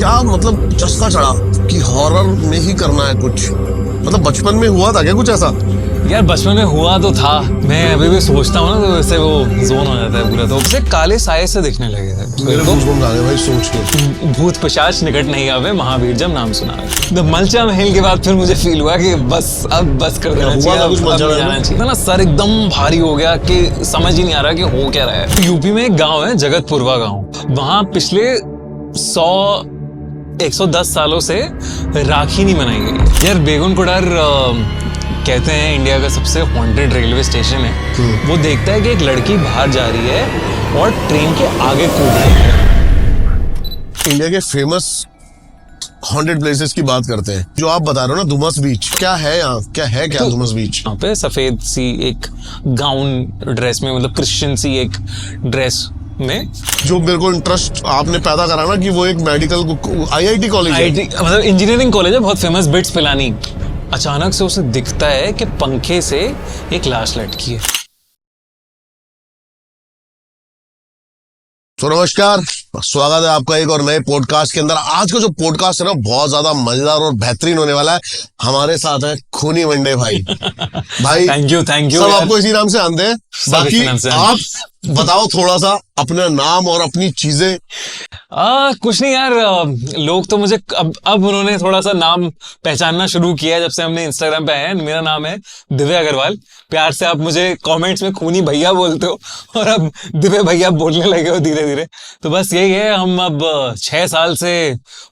क्या मतलब चस्का चढ़ा कि हॉरर में ही करना है कुछ? मतलब बचपन में हुआ था क्या कुछ ऐसा? यार बचपन में हुआ तो था। मैं अभी भी सोचता हूँ ना तो वैसे वो जोन हो जाता है पूरा। तो उसे काले साये से दिखने लगे थे मेरे गूज़बम्स आ गए भाई सोच के। भूत पिशाच निकट नहीं आवे महावीर जब नाम सुना। द मलचा महल के बाद फिर मुझे फील हुआ कि बस अब बस कर देना चाहिए, हुआ था कुछ अब मलचा महल जाना में? चाहिए। ना सर एकदम भारी हो गया कि समझ ही नहीं आ रहा कि हो क्या रहा है। यूपी में एक गाँव है जगतपुरवा गाँव, वहाँ पिछले 110 सालों से राखी नहीं मनाई गई। यार बेगुन कोडार कहते हैं इंडिया का सबसे हॉन्टेड रेलवे स्टेशन है। वो देखता है कि एक लड़की बाहर जा रही है और ट्रेन के आगे कूद रही है। इंडिया के फेमस हॉन्टेड प्लेसेस की बात करते हैं। जो आप बता रहे हो ना धुमस बीच, क्या है यहाँ? क्या धुमस बीच? यहाँ पे सफेद सी एक गाउन ड्रेस में, मतलब क्रिश्चियन सी एक ड्रेस में, जो मेरे को इंटरेस्ट आपने पैदा करा ना कि वो एक मेडिकल आईआईटी कॉलेज है, मतलब इंजीनियरिंग कॉलेज है, बहुत फेमस, बिट्स पिलानी। अचानक से उसे दिखता है कि पंखे से एक लाश लटकी है। तो नमस्कार, स्वागत है आपका एक और नए पॉडकास्ट के अंदर। आज का जो पॉडकास्ट है ना बहुत ज्यादा मजेदार और बेहतरीन होने वाला है। हमारे साथ है खूनी मंडे भाई। भाई थैंक यू सब आपको इसी नाम से जानते हैं। बाकी आप बताओ थोड़ा सा अपना नाम और अपनी चीजें। कुछ नहीं यार, लोग तो मुझे अब उन्होंने थोड़ा सा नाम पहचानना शुरू किया है जब से हमने इंस्टाग्राम पे आए हैं। मेरा नाम है दिव्य अग्रवाल। प्यार से आप मुझे कमेंट्स में खूनी भैया बोलते हो और अब दिव्य भैया बोलने लगे हो धीरे धीरे। तो बस यही है, हम अब 6 साल से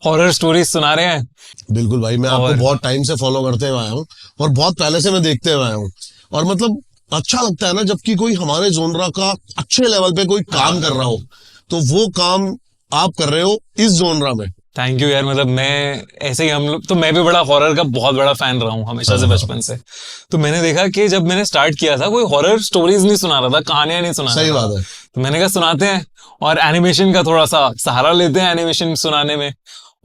हॉरर स्टोरीज सुना रहे हैं। बिल्कुल भाई, मैं आपको बहुत टाइम से फॉलो करते हुए आया हूँ और बहुत पहले से मैं देखते हुए आया हूँ। और मतलब अच्छा लगता है ना जबकि कोई हमारे जोनरा का अच्छे लेवल पे कोई काम कर रहा हो, तो वो काम आप कर रहे हो इस जोनरा में। थैंक यू यार, मतलब मैं ऐसे ही, हम लोग तो, मैं भी बड़ा हॉरर का बहुत बड़ा फैन रहा हूँ हमेशा से, बचपन से। तो मैंने देखा कि जब मैंने स्टार्ट किया था कोई हॉरर स्टोरीज नहीं सुना रहा था, कहानियां नहीं सुना रहा था। सही बात है। तो मैंने कहा सुनाते हैं और एनिमेशन का थोड़ा सा सहारा लेते हैं एनिमेशन सुनाने में,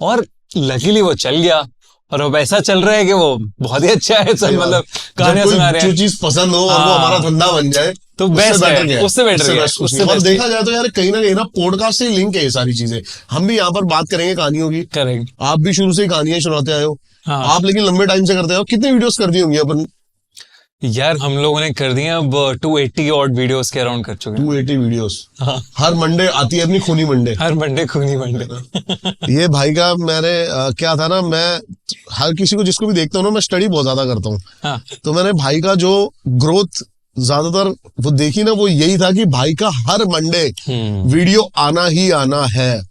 और लकीली वो चल गया। और अब ऐसा चल रहा है कि वो बहुत ही अच्छा है, सब मतलब कहानियां सुना रहे हैं। जो चीज पसंद हो और वो हमारा धंधा बन जाए तो बेस्ट है, उससे बेटर है। और देखा जाए तो यार कहीं ना पॉडकास्ट से लिंक है ये सारी चीजें। हम भी यहाँ पर बात करेंगे कहानियों की। करेक्ट। आप भी शुरू से कहानियां सुनाते आए हो। हाँ। आप लेकिन लंबे टाइम से करते हो। कितने वीडियोस कर दी होंगी अपन? यार हम लोगों ने कर दिए अब 280 ऑड वीडियोस के अराउंड कर चुके हैं। 280 वीडियोस। हाँ। हर मंडे आती है अपनी खूनी मंडे। हर मंडे खूनी मंडे। ये भाई का मैंने क्या था ना, मैं हर किसी को जिसको भी देखता हूँ ना, मैं स्टडी बहुत ज्यादा करता हूँ। हाँ। तो मैंने भाई का जो ग्रोथ ज्यादातर वो देखी ना, वो यही था कि भाई का हर मंडे वीडियो आना ही आना है।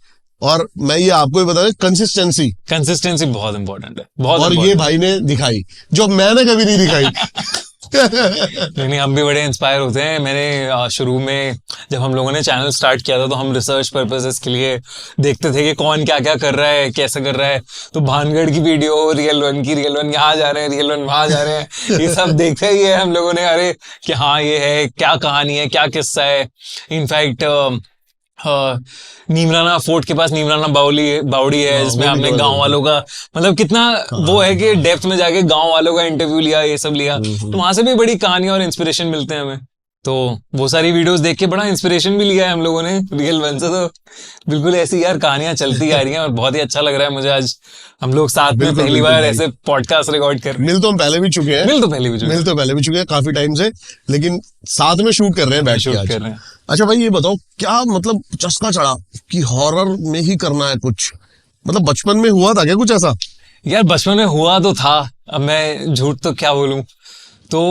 और मैं ये आपको भी बता दें, कंसिस्टेंसी बहुत इंपॉर्टेंट है, बहुत। और ये भाई ने दिखाई जो मैंने कभी नहीं दिखाई। नहीं, हम भी बड़े इंस्पायर होते हैं। मैंने शुरू में जब हम लोगों ने चैनल स्टार्ट किया था तो हम रिसर्च पर्पसेस के लिए देखते थे कि कौन क्या क्या कर रहा है, कैसे कर रहा है। तो भानगढ़ की वीडियो, रियल वन यहाँ जा रहे हैं, रियल वन वहां जा रहे हैं, ये सब देखते ही है हम लोगों ने, अरे कि हाँ ये है, क्या कहानी है, क्या किस्सा है। इनफैक्ट नीमराना फोर्ट के पास नीमराना बावड़ी है, जिसमें आपने गांव वालों का मतलब कितना वो है कि डेप्थ में जाके गांव वालों का इंटरव्यू लिया, ये सब लिया। तो वहां से भी बड़ी कहानी और इंस्पिरेशन मिलते हैं हमें। तो वो सारी वीडियोस देख के बड़ा इंस्पिरेशन भी लिया है हम लोगों ने रियल वन से। तो बिल्कुल ऐसी यार कहानियां चलती आ रही हैं और बहुत ही अच्छा लग रहा है मुझे। आज हम लोग साथ में पहली बार ऐसे पॉडकास्ट रिकॉर्ड कर रहे हैं। मिल तो पहले भी चुके हैं काफी टाइम से, लेकिन साथ में शूट कर रहे हैं, बैठ के आज कर रहे हैं। अच्छा भाई ये बताओ, क्या मतलब चस्का चढ़ा कि हॉरर में ही करना है कुछ? मतलब बचपन में हुआ था क्या कुछ ऐसा? यार बचपन में हुआ तो था, अब मैं झूठ तो क्या बोलूं। तो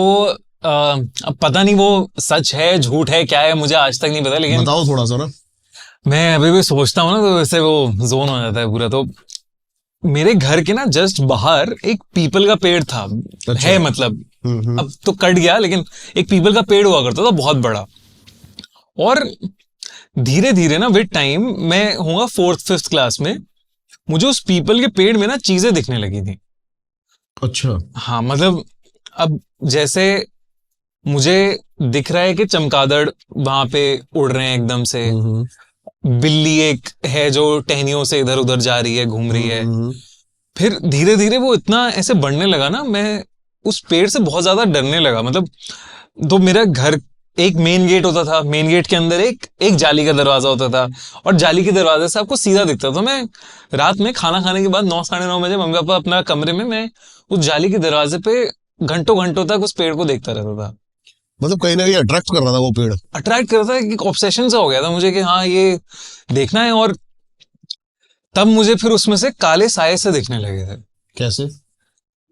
अब पता नहीं वो सच है झूठ है क्या है, मुझे आज तक नहीं पता। लेकिन बताओ थोड़ा सा ना। मैं अभी भी सोचता हूँ ना तो वैसे वो जोन हो जाता है पूरा। तो मेरे घर के ना जस्ट बाहर एक पीपल का पेड़ था। अच्छा। है मतलब अब तो कट गया, लेकिन एक पीपल का पेड़ हुआ करता था बहुत बड़ा। और धीरे धीरे ना विद टाइम, मैं होऊंगा 4th-5th क्लास में, मुझे उस पीपल के पेड़ में ना चीजें दिखने लगी थी। अच्छा। हाँ, मतलब अब जैसे मुझे दिख रहा है कि चमगादड़ वहां पे उड़ रहे हैं एकदम से, बिल्ली एक है जो टहनियों से इधर उधर जा रही है, घूम रही है। फिर धीरे धीरे वो इतना ऐसे बढ़ने लगा ना, मैं उस पेड़ से बहुत ज्यादा डरने लगा। मतलब तो मेरा घर एक मेन गेट होता था, मेन गेट के अंदर एक जाली का दरवाजा होता था, और जाली के दरवाजे से आपको सीधा दिखता था। तो मैं रात में खाना खाने के बाद 9 साढ़े 9 बजे मम्मी पापा अपना कमरे में, मैं उस जाली के दरवाजे पे घंटों घंटों तक उस पेड़ को देखता रहता था। मतलब कहीं ना कहीं अट्रैक्ट कर रहा था वो पेड़। अट्रैक्ट करता था, एक ऑब्सेशन सा हो गया था मुझे कि हाँ ये देखना है। और तब मुझे फिर उसमें से काले साए से दिखने लगे थे। कैसे?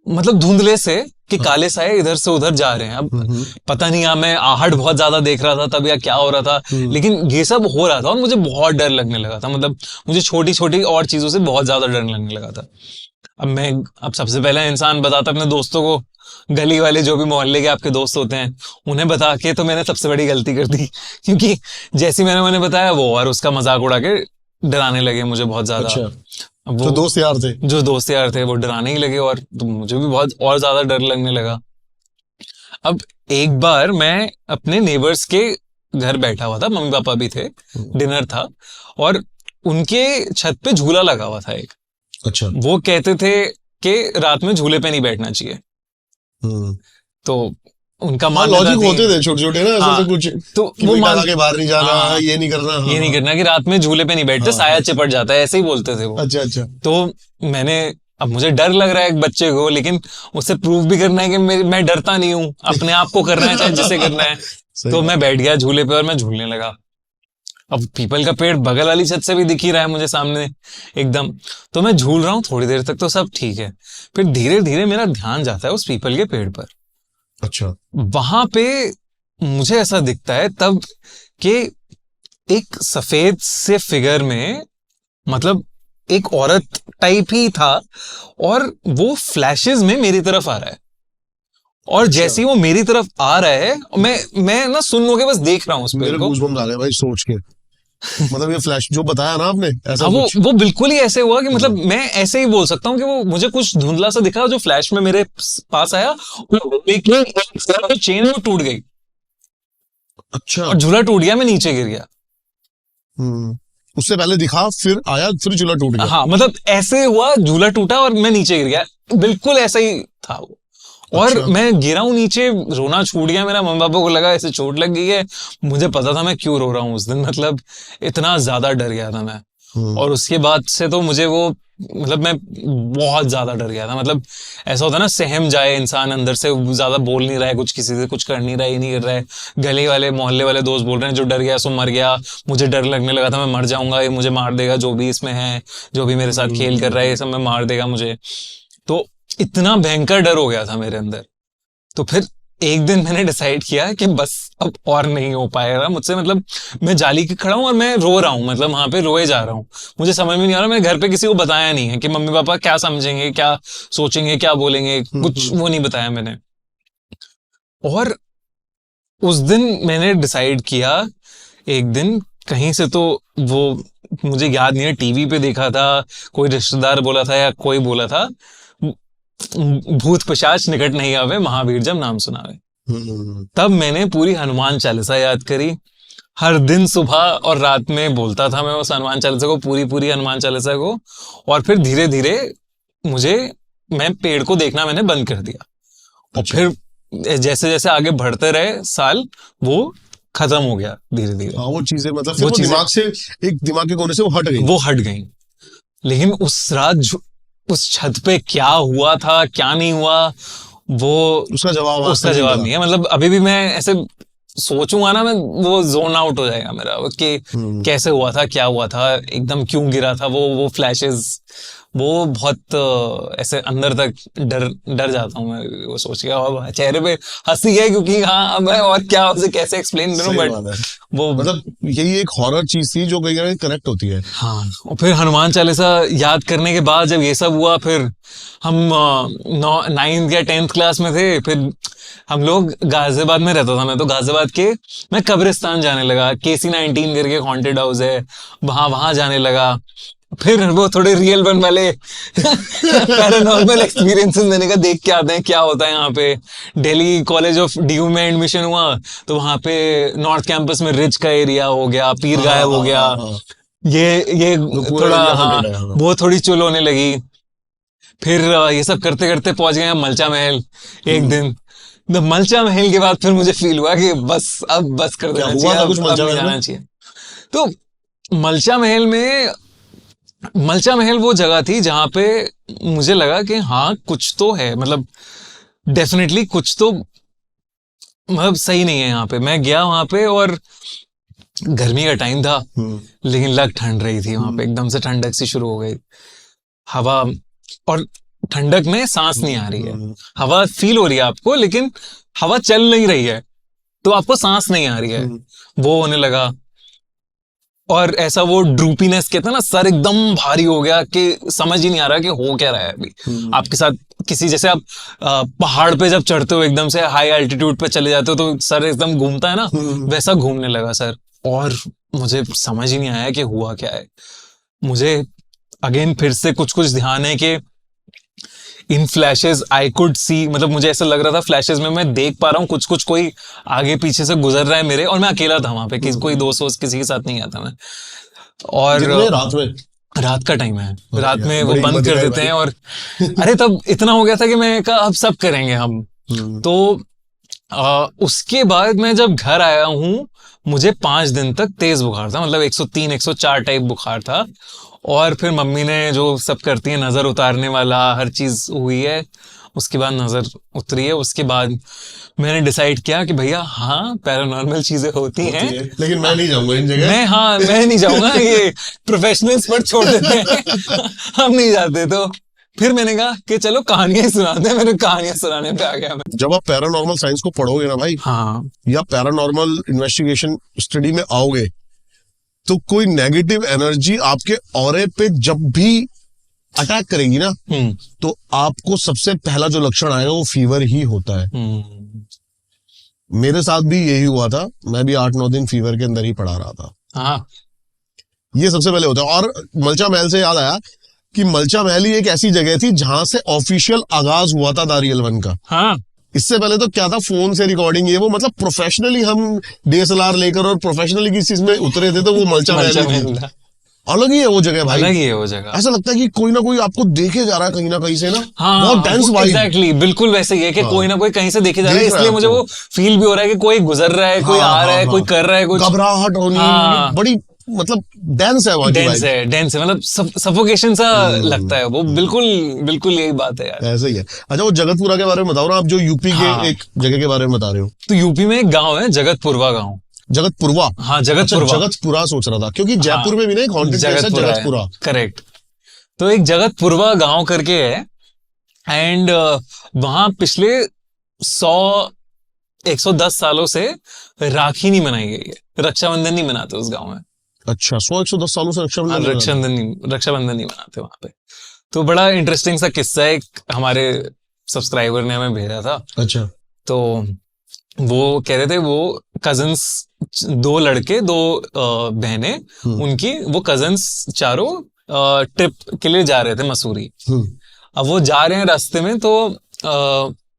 मतलब धुंधले से, कि काले साए इधर से उधर जा रहे हैं। अब पता नहीं, या मैं आहट बहुत ज्यादा देख रहा था तब, या क्या हो रहा था, लेकिन ये सब हो रहा था और मुझे बहुत डर लगने लगा था। मतलब मुझे छोटी छोटी और चीजों से बहुत ज्यादा डर लगने लगा था। अब सबसे पहले इंसान बताता अपने दोस्तों को, गली वाले जो भी मोहल्ले के आपके दोस्त होते हैं उन्हें बता के, तो मैंने सबसे बड़ी गलती कर दी। क्योंकि जैसी मैंने बताया वो और उसका मजाक उड़ा के डराने लगे मुझे बहुत ज्यादा। अच्छा, अब तो दोस्त यार थे, जो दोस्त यार थे वो डराने ही लगे, और तो मुझे भी बहुत और ज्यादा डर लगने लगा। अब एक बार मैं अपने नेबर्स के घर बैठा हुआ था, मम्मी पापा भी थे, डिनर था, और उनके छत पे झूला लगा हुआ था एक। अच्छा, वो कहते थे कि रात में झूले पे नहीं बैठना चाहिए। तो उनका लॉजिक होते थे छोटे छोटे ना, ऐसे तो कुछ, तो वो के बाहर नहीं जाना, ये नहीं करना, ये नहीं करना कि रात में झूले पे नहीं बैठते, साया चिपट जाता है, ऐसे ही बोलते थे वो। अच्छा अच्छा। तो मैंने, अब मुझे डर लग रहा है एक बच्चे को, लेकिन उसे प्रूव भी करना है कि मैं डरता नहीं हूँ, अपने आप को करना है चाहे जिसे करना है। तो मैं बैठ गया झूले पे और मैं झूलने लगा। अब पीपल का पेड़ बगल वाली छत से भी दिख ही रहा है मुझे सामने एकदम। तो मैं झूल रहा हूँ, थोड़ी देर तक तो सब ठीक है, फिर धीरे धीरे मेरा ध्यान जाता है उस पीपल के पेड़ पर। अच्छा। वहां पे मुझे ऐसा दिखता है तब कि एक सफेद से फिगर में, मतलब एक औरत टाइप ही था, और वो फ्लैशेस में मेरी तरफ आ रहा है। और अच्छा। जैसे ही वो मेरी तरफ आ रहा है, मैं ना सुन के बस देख रहा हूँ उस पेड़ को। गूज़बम्स आ गए भाई सोच के। मतलब ये फ्लैश जो बताया ना आपने, ऐसा वो बिल्कुल ही ऐसे हुआ कि मतलब मैं ऐसे ही बोल सकता हूँ कि वो मुझे कुछ धुंधला सा दिखा, जो फ्लैश में मेरे पास आया, तो चेन वो टूट गई। अच्छा। और झूला टूट गया, मैं नीचे गिर गया। उससे पहले दिखा, फिर आया, फिर झूला टूट गया। हाँ, मतलब ऐसे हुआ, झूला टूटा और मैं नीचे गिर गया, बिल्कुल ऐसा ही था वो। और अच्छा। मैं गिरा हूं नीचे, रोना छूट गया मेरा। मम्मी पापा को लगा ऐसे चोट लग गई है, मुझे पता था मैं क्यों रो रहा हूँ उस दिन। मतलब इतना ज्यादा डर गया था मैं। और उसके बाद से तो मुझे वो, मतलब मैं बहुत ज्यादा डर गया था। मतलब ऐसा होता है ना, सहम जाए इंसान अंदर से, ज्यादा बोल नहीं रहा है कुछ, किसी से कुछ कर नहीं रहा है, ये नहीं कर रहा है, गली वाले मोहल्ले वाले दोस्त बोल रहे हैं जो डर गया सो मर गया, मुझे डर लगने लगा था मैं मर जाऊंगा, ये मुझे मार देगा, जो भी इसमें है, जो भी मेरे साथ खेल कर रहा है, ये सब में मार देगा मुझे। तो इतना भयंकर डर हो गया था मेरे अंदर। तो फिर एक दिन मैंने डिसाइड किया कि बस अब और नहीं हो पाएगा मुझसे। मतलब मैं जाली के खड़ा हूं और मैं रो रहा हूं, मतलब वहां पे रोए जा रहा हूं। मुझे समझ में नहीं आ रहा, मैंने घर पे किसी को बताया नहीं है कि मम्मी पापा क्या समझेंगे, क्या सोचेंगे, क्या बोलेंगे, कुछ वो नहीं बताया मैंने। और उस दिन मैंने डिसाइड किया, एक दिन कहीं से तो वो, मुझे याद नहीं है, टीवी पे देखा था, कोई रिश्तेदार बोला था या कोई बोला था, भूत पिशाच निकट नहीं आवे, महावीर जब नाम सुनावे। तब मैंने पूरी हनुमान चालीसा याद करी। हर दिन सुबह और रात में बोलता था मैं उस हनुमान चालीसा को, पूरी हनुमान चालीसा को। और फिर धीरे धीरे मैं पेड़ को देखना मैंने बंद कर दिया। और फिर जैसे जैसे आगे बढ़ते रहे साल, वो खत्म हो गया धीरे धीरे। वो चीजें, मतलब फिर वो दिमाग से, एक दिमाग के कोने से वो हट गई। लेकिन उस रात उस छत पे क्या हुआ था, क्या नहीं हुआ, वो उसका जवाब नहीं है। मतलब अभी भी मैं ऐसे सोचूंगा ना, मैं वो जोन आउट हो जाएगा मेरा कि कैसे हुआ था, क्या हुआ था, एकदम क्यों गिरा था, वो फ्लैशेस, वो बहुत ऐसे अंदर तक डर जाता हूँ मैं वो सोच के। और चेहरे पे हंसी है क्योंकि हाँ, मैं और क्या उसे कैसे एक्सप्लेन करूं, बट वो मतलब यही एक हॉरर चीज थी जो कहीं ना कहीं कनेक्ट होती है। हाँ। और फिर हनुमान चालीसा याद करने के बाद जब ये सब हुआ, फिर हम 9th या 10th क्लास में थे। फिर हम लोग गाजियाबाद में रहता था मैं, तो गाजियाबाद के मैं कब्रिस्तान जाने लगा, KC-19 करके हॉन्टेड हाउस है, वहां जाने लगा। फिर वो थोड़े रियल वन वाले पैरानॉर्मल एक्सपीरियंसेस मैंने कहा देख के आते हैं क्या होता है यहाँ पे। दिल्ली कॉलेज ऑफ DU में एडमिशन हुआ, तो वहां पे नॉर्थ कैंपस में रिच का एरिया हो गया, पीर गायब हो गया, ये थोड़ा वो थोड़ी चुल होने लगी। फिर ये सब करते करते पहुंच गए मलचा महल एक दिन। मलचा महल के बाद फिर मुझे फील हुआ कि बस अब बस कर देना हुआ चाहिए, था कुछ अब मलचा नहीं महल में? जाना चाहिए। तो मलचा महल वो जगह थी जहां पे मुझे लगा कि हाँ कुछ तो है, मतलब डेफिनेटली कुछ तो मतलब सही नहीं है यहाँ पे। मैं गया वहां पे और गर्मी का टाइम था, लेकिन लग ठंड रही थी वहां पे, एकदम से ठंडक सी शुरू हो गई, हवा, और ठंडक में सांस नहीं आ रही है, हवा फील हो रही है आपको लेकिन हवा चल नहीं रही है, तो आपको सांस नहीं आ रही है, वो होने लगा। और ऐसा वो ड्रूपीनेस कहते हैं ना, सर एकदम भारी हो गया कि समझ ही नहीं आ रहा कि हो क्या रहा है अभी आपके साथ। किसी जैसे आप पहाड़ पे जब चढ़ते हो एकदम से हाई एल्टीट्यूड पे चले जाते हो तो सर एकदम घूमता है ना, वैसा घूमने लगा सर। और मुझे समझ ही नहीं आया कि हुआ क्या है। मुझे अगेन फिर से कुछ कुछ ध्यान है कि इन फ्लैशेस आई कुड सी, मतलब मुझे ऐसा लग रहा था फ्लैशेस में मैं देख पा रहा हूँ कुछ कुछ, कोई आगे पीछे से गुजर रहा है मेरे, और मैं अकेला था वहां पे, कोई दोस्त वोस्त किसी के साथ नहीं आता मैं। और रात में, रात का टाइम है, रात में वो बड़ी बंद कर देते हैं। और अरे तब इतना हो गया था कि मैं कहा अब सब करेंगे हम। तो उसके बाद मैं जब घर आया हूँ, मुझे 5 दिन तक तेज बुखार था, मतलब 103 104 टाइप बुखार था। और फिर मम्मी ने जो सब करती है, नजर उतारने वाला हर चीज हुई है, उसके बाद नजर उतरी है। उसके बाद मैंने डिसाइड किया कि भैया हाँ पैरानॉर्मल चीजें होती हैं, लेकिन मैं नहीं जाऊंगा इन जगह। मैं नहीं जाऊंगा, ये प्रोफेशनल्स पर छोड़ देते हैं हम नहीं जाते। तो फिर मैंने कहा कि चलो कहानियां ही सुनाते हैं, मैंने कहानियां सुनाने पे आ गया मैं। जब आप पैरानॉर्मल साइंस को पढ़ोगे ना भाई, हाँ, या पैरानॉर्मल इन्वेस्टिगेशन स्टडी में आओगे, तो कोई नेगेटिव एनर्जी आपके ऑरे पे जब भी अटैक करेगी ना, तो आपको सबसे पहला जो लक्षण आएगा वो फीवर ही होता है। मेरे साथ भी यही हुआ था, मैं भी 8-9 दिन फीवर के अंदर ही पड़ा रहा था। हाँ, ये सबसे पहले होता है। और मलचा महल से याद आया कि मलचा महल ही एक ऐसी जगह थी जहां से ऑफिशियल आगाज हुआ था दारियल 1 का। हाँ, इससे पहले तो क्या था, फोन से रिकॉर्डिंग, ये वो, मतलब प्रोफेशनली हम डीएसएलआर लेकर और प्रोफेशनली किस चीज में उतरे थे, तो वो मलचा महल था। अलग ही है वो जगह भाई, अलग ही है वो जगह। ऐसा लगता है कि कोई ना कोई आपको देखे जा रहा है कहीं ना कहीं से ना। हाँ, बहुत डेंस वाइब। एग्जैक्टली, बिल्कुल वैसे ही है कि हाँ, कोई ना कोई कहीं से देखे जा रहा है, देख रहा इसलिए है मुझे आपको। वो फील भी हो रहा है कि कोई गुजर रहा है, कोई आ रहा है, कोई कर रहा है कुछ, घबराहट होनी, हाँ, बड़ी मतलब डेंस है वहाँ की वाइब। डेंस है, मतलब सफोकेशन सा लगता है वो। बिल्कुल बिल्कुल यही बात है यार, ऐसा ही है। अच्छा, वो जगतपुरा के बारे में बताओ ना आप, जो यूपी के एक जगह के बारे में बता रहे हो। तो यूपी में एक गांव है जगतपुरवा गांव। जगतपुरवा? हाँ, जगतपुरवा। अच्छा, जगतपुरा सोच रहा था, क्योंकि जयपुर में भी ना एक हॉन्टेड प्लेस है जगतपुरा। करेक्ट। तो एक जगतपुरवा गांव करके है, एंड वहां पिछले 110 सालों से राखी नहीं मनाई गई है, रक्षाबंधन नहीं मनाते उस गांव में। अच्छा, 110 सालों से रक्षाबंधन नहीं मनाते वहां पे। तो बड़ा इंटरेस्टिंग सा किस्सा एक हमारे सब्सक्राइबर ने हमें भेजा था। अच्छा। तो वो कह रहे थे, वो कजन्स, 2 लड़के 2 बहनें, उनकी वो कजन्स चारों ट्रिप के लिए जा रहे थे मसूरी। अब वो जा रहे हैं रास्ते में, तो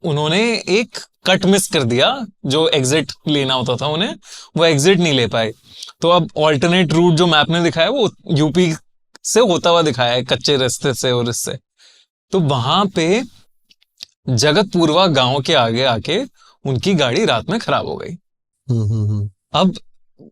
उन्होंने एक कट मिस कर दिया, जो एग्जिट लेना होता था उन्हें, वो एग्जिट नहीं ले पाए। तो अब ऑल्टरनेट रूट जो मैप ने दिखाया वो यूपी से होता हुआ दिखाया है, कच्चे रास्ते से और इससे। तो वहां पे जगतपुरवा गांव के आगे आके उनकी गाड़ी रात में खराब हो गई। अब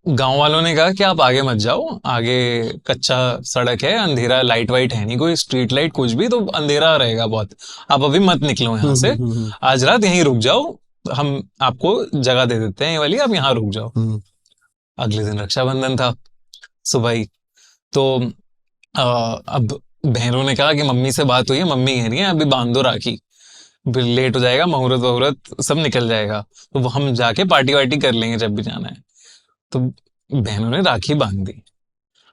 गांव वालों ने कहा कि आप आगे मत जाओ, आगे कच्चा सड़क है, अंधेरा, लाइट वाइट है नहीं कोई, स्ट्रीट लाइट कुछ भी, तो अंधेरा रहेगा बहुत, आप अभी मत निकलो यहाँ से, आज रात यहीं रुक जाओ, हम आपको जगह दे देते हैं ये वाली, आप यहाँ रुक जाओ। अगले दिन रक्षाबंधन था सुबह ही। तो अब बहनों ने कहा कि मम्मी से बात हुई है, मम्मी कह रही है अभी बांध दो राखी, फिर लेट हो जाएगा, मुहूर्त वहूर्त सब निकल जाएगा, तो हम जाके पार्टी वार्टी कर लेंगे जब भी जाना है। तो बहनों ने राखी बांध दी।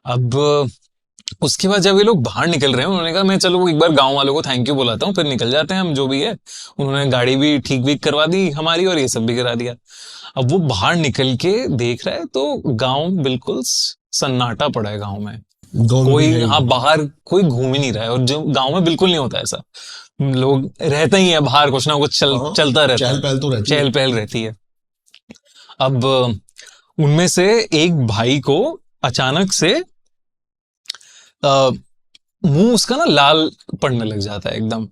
अब उसके बाद जब ये लोग बाहर निकल रहे हैं, उन्होंने कहा मैं चलो एक बार गांव वालों को थैंक यू बुलाता हूँ, फिर निकल जाते हैं हम, जो भी है। उन्होंने गाड़ी भी ठीक भी करवा दी हमारी, और ये सब भी करा दिया। अब वो बाहर निकल के देख रहा है तो गांव बिल्कुल सन्नाटा पड़ा है, गांव में कोई, हाँ, बाहर कोई घूम ही नहीं रहा है, और जो गांव में बिल्कुल नहीं होता ऐसा, लोग रहते ही है बाहर, कुछ ना कुछ चलता रहता है, चहल पहल रहती है। अब उनमें से एक भाई को अचानक से मुंह उसका ना लाल पड़ने लग जाता है, एकदम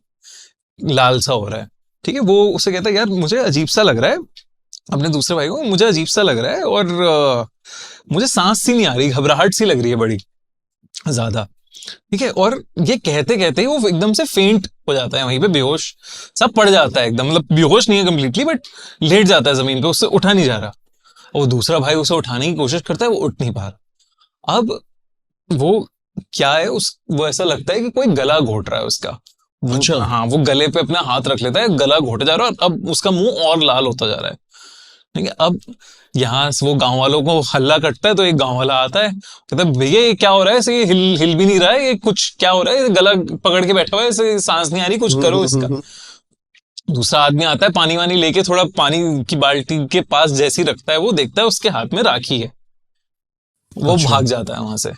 लाल सा हो रहा है। ठीक है, वो उसे कहता है यार मुझे अजीब सा लग रहा है, अपने दूसरे भाई को, मुझे अजीब सा लग रहा है और मुझे सांस सी नहीं आ रही, घबराहट सी लग रही है बड़ी ज्यादा। ठीक है, और ये कहते कहते ही वो एकदम से फेंट हो जाता है, वहीं पे बेहोश सब पड़ जाता है एकदम, मतलब बेहोश नहीं है कंप्लीटली बट लेट जाता है जमीन पे, उससे उठा नहीं जा रहा। और दूसरा भाई उसे उठाने की कोशिश करता है, वो उठ नहीं पा रहा। अब वो क्या है, वो ऐसा लगता है कि कोई गला घोट रहा है उसका। अच्छा। हाँ, वो गले पे अपना हाथ रख लेता है, गला घोटा जा रहा है और अब उसका मुंह और लाल होता जा रहा है। ठीक है, अब यहाँ से वो गांव वालों को हल्ला कटता है, तो एक गांव वाला आता है, कहता है भैया ये क्या हो रहा है, इसे ये हिल भी नहीं रहा है, ये कुछ क्या हो रहा है, गला पकड़ के बैठा हुआ है, इसे सांस नहीं आ रही, कुछ करो इसका। दूसरा आदमी आता है पानी वानी लेके, थोड़ा पानी की बाल्टी के पास जैसी रखता है, वो देखता है उसके हाथ में राखी है, वो अच्छा। भाग जाता है वहां से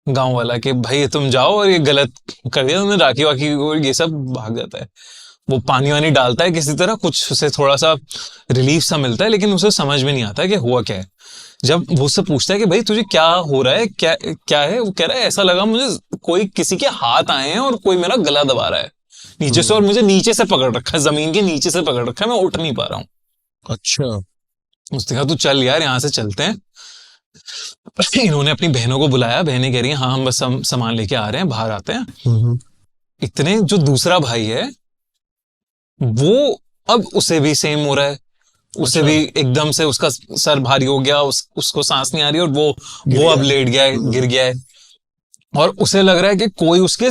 गांव वाला कि भाई तुम जाओ और ये गलत कर दिया तुमने, राखी वाखी और ये सब, भाग जाता है। वो पानी वानी डालता है किसी तरह, कुछ उसे थोड़ा सा रिलीफ सा मिलता है, लेकिन उसे समझ में नहीं आता है कि हुआ क्या है। जब वो उससे पूछता है कि भाई तुझे क्या हो रहा है, क्या क्या है, वो कह रहा है ऐसा लगा मुझे कोई किसी के हाथ आए हैं और कोई मेरा गला दबा रहा है नीचे से, और मुझे नीचे से पकड़ रखा है, जमीन के नीचे से पकड़ रखा है, मैं उठ नहीं पा रहा हूँ। अच्छा। उसने कहा तू चल यार यहाँ से चलते हैं। इन्होंने अपनी बहनों को बुलाया, बहनें कह रही हैं हाँ हम बस सामान लेके आ रहे हैं, बाहर आते हैं। इतने जो दूसरा भाई है वो, अब उसे भी सेम हो रहा है, उसे अच्छा। भी एकदम से उसका सर भारी हो गया, उसको सांस नहीं आ रही और वो अब लेट गया है, गिर गया है, और उसे लग रहा है कि कोई उसके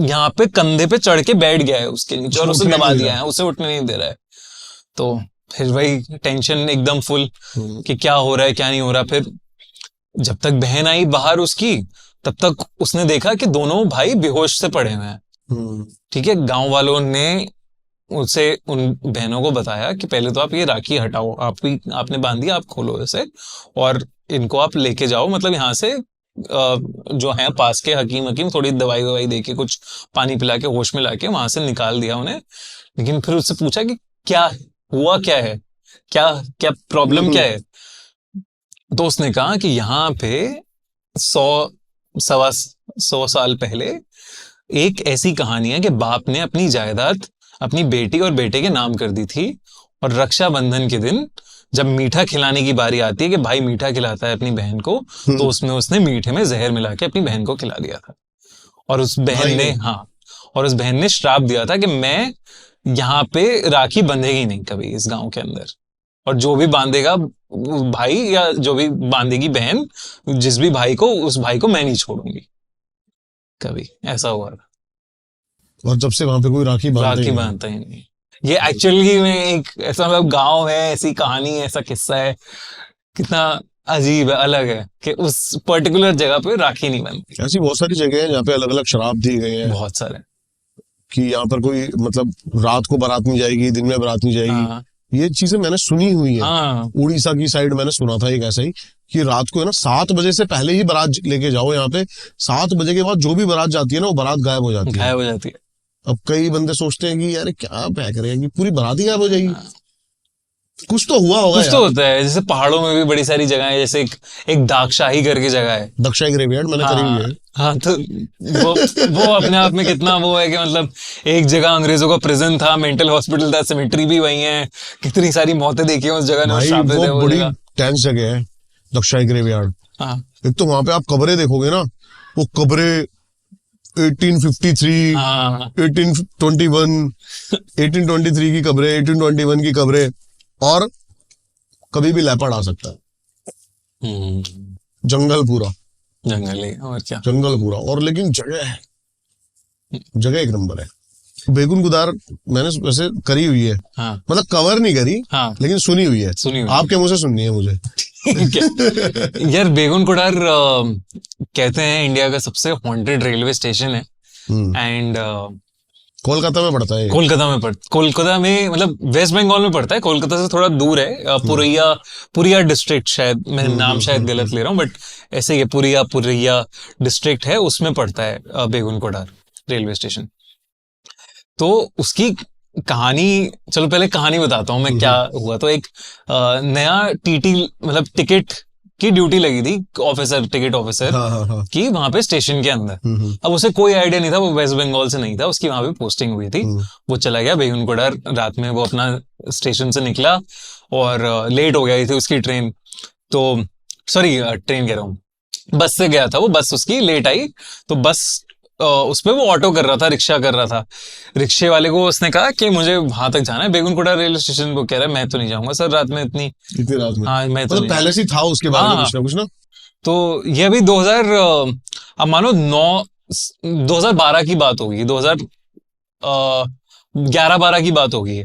यहाँ पे कंधे पे चढ़ के बैठ गया है उसके नीचे और उसे दबा दिया है, उसे उठने नहीं दे रहा है। तो फिर वही टेंशन एकदम फुल कि क्या हो रहा है क्या नहीं हो रहा। फिर जब तक बहन आई बाहर उसकी, तब तक उसने देखा कि दोनों भाई बेहोश से पड़े हुए हैं। ठीक है, गांव वालों ने उसे उन बहनों को बताया कि पहले तो आप ये राखी हटाओ, आपने बांधी, आप खोलो इसे और इनको आप लेके जाओ, मतलब यहाँ से जो है पास के हकीम थोड़ी दवाई ववाई देके, कुछ पानी पिला के, होश में लाके वहां से निकाल दिया उन्हें। लेकिन फिर उससे पूछा कि क्या हुआ, क्या है, क्या क्या प्रॉब्लम क्या है। तो उसने कहा कि यहाँ पे 100 साल पहले एक ऐसी कहानी है कि बाप ने अपनी जायदाद अपनी बेटी और बेटे के नाम कर दी थी, और रक्षाबंधन के दिन जब मीठा खिलाने की बारी आती है कि भाई मीठा खिलाता है अपनी बहन को, तो उसमें उसने मीठे में जहर मिला के अपनी बहन को खिला दिया था। और उस बहन ने, हाँ, और उस बहन ने श्राप दिया था कि मैं यहाँ पे राखी बंधेगी नहीं कभी इस गांव के अंदर, और जो भी बांधेगा भाई या जो भी बांधेगी बहन, जिस भी भाई को, उस भाई को मैं नहीं छोड़ूंगी कभी। ऐसा हुआ था, और जब से वहां पे कोई राखी बांधता ही नहीं। ये एक्चुअली में एक ऐसा मतलब गांव है, ऐसी कहानी है, ऐसा किस्सा है, कितना अजीब है, अलग है कि उस पर्टिकुलर जगह पे राखी नहीं बनती। ऐसी बहुत सारी जगह है जहाँ पे अलग अलग शराब दिए गए हैं, बहुत सारे, कि यहाँ पर कोई मतलब रात को बारात नहीं जाएगी, दिन में बारात नहीं जाएगी। हाँ, ये चीजें मैंने सुनी हुई है। हाँ, उड़ीसा की साइड मैंने सुना था एक ऐसा ही, कि रात को है ना 7 बजे से पहले ही बारात लेके जाओ यहाँ पे, 7 बजे के बाद जो भी बारात जाती है ना वो बारात गायब हो जाती है। गायब हो जाती है। अब कई बंदे सोचते हैं कि यार क्या पैक करेगा कि पूरी बारात ही गायब हो जाएगी। कुछ तो हुआ होगा, कुछ तो होता है। जैसे पहाड़ों में भी बड़ी सारी जगह है, जैसे एक दाक्षाही करके जगह है, दक्षाई ग्रेवयार्ड मैंने करी हुई है। हाँ, तो वो अपने आप में कितना वो है कि मतलब एक जगह अंग्रेजों का प्रिजन था, मेंटल हॉस्पिटल था, सेमेट्री भी वही है, कितनी सारी मौतें देखी हैं उस जगह ने, भाई वो बड़ी टेंस जगह है दक्षाई ग्रेवयार्ड। एक तो वहां पे आप कब्रें देखोगे ना, वो कब्रें 1853, 1821, 1823 की कब्रें, 1821 की कब्रें, और कभी भी लेपर्ड आ सकता है। जंगल पूरा, जंगल है और क्या, जंगल पूरा। और लेकिन जगह एक नंबर है। बेगुन गुदार मैंने वैसे करी हुई है, हाँ, मतलब कवर नहीं करी, हाँ, लेकिन सुनी हुई है। आपके मुंह से सुननी है मुझे। यार बेगुन कुडार कहते हैं इंडिया का सबसे हॉन्टेड रेलवे स्टेशन है, एंड कोलकाता में पड़ता है। कोलकाता में मतलब वेस्ट बंगाल में पड़ता है, कोलकाता से थोड़ा दूर है। पुरिया डिस्ट्रिक्ट, शायद मैं नाम शायद गलत ले रहा हूँ, बट ऐसे ही पुरिया डिस्ट्रिक्ट है, उसमें पड़ता है बेगुन कुडार रेलवे स्टेशन। तो उसकी कहानी, चलो पहले कहानी बताता हूँ मैं क्या हुआ। तो एक नया टीटी मतलब टिकट की ड्यूटी लगी थी, ऑफिसर, टिकट ऑफिसर हाँ। की, वहां पे स्टेशन के अंदर। अब उसे कोई आइडिया नहीं था, वो वेस्ट बंगाल से नहीं था, उसकी वहां पे पोस्टिंग हुई थी। वो चला गया बेगुनकुड़ा रात में, वो अपना स्टेशन से निकला और लेट हो गई थी उसकी ट्रेन। तो सॉरी, ट्रेन कह रहा हूँ, बस से गया था वो, बस उसकी लेट आई। तो बस उस पे वो ऑटो कर रहा था, रिक्शा कर रहा था। रिक्शे वाले को उसने कहा कि मुझे वहां तक जाना है, बेगुनकुड़ा रेलवे स्टेशन। वो कह रहा है मैं तो नहीं जाऊंगा सर रात में इतनी रात में। हाँ मैं तो मतलब पहले से ही था उसके बारे में कुछ ना। तो ये अभी 2000 अब मानो 2012 की बात होगी, 2011-12 की बात होगी।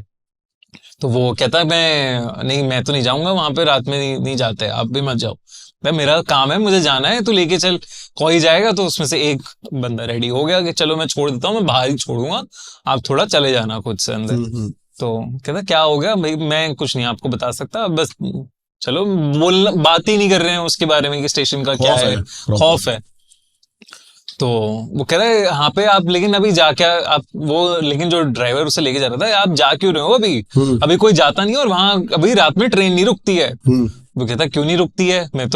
तो वो कहता है मैं तो नहीं जाऊंगा वहां पे, रात में नहीं जाते, आप भी मत जाओ। भाई मेरा काम है, मुझे जाना है, तू लेके चल। कोई जाएगा। तो उसमें से एक बंदा रेडी हो गया कि चलो मैं छोड़ देता हूँ, मैं बाहर ही छोड़ूंगा, आप थोड़ा चले जाना खुद से अंदर। तो कहता क्या हो गया भाई, मैं कुछ नहीं आपको बता सकता, बस चलो। बोलना, बात ही नहीं कर रहे हैं उसके बारे में कि स्टेशन का क्या है, खौफ है। तो वो कह रहा है यहाँ पे आप, लेकिन अभी जाके आप वो, लेकिन जो ड्राइवर उसे लेके जा रहा था, आप जा क्यों रहे हो अभी कोई जाता नहीं है, और वहां अभी रात में ट्रेन नहीं रुकती है। वो कहता क्यों नहीं रुकती है, मैं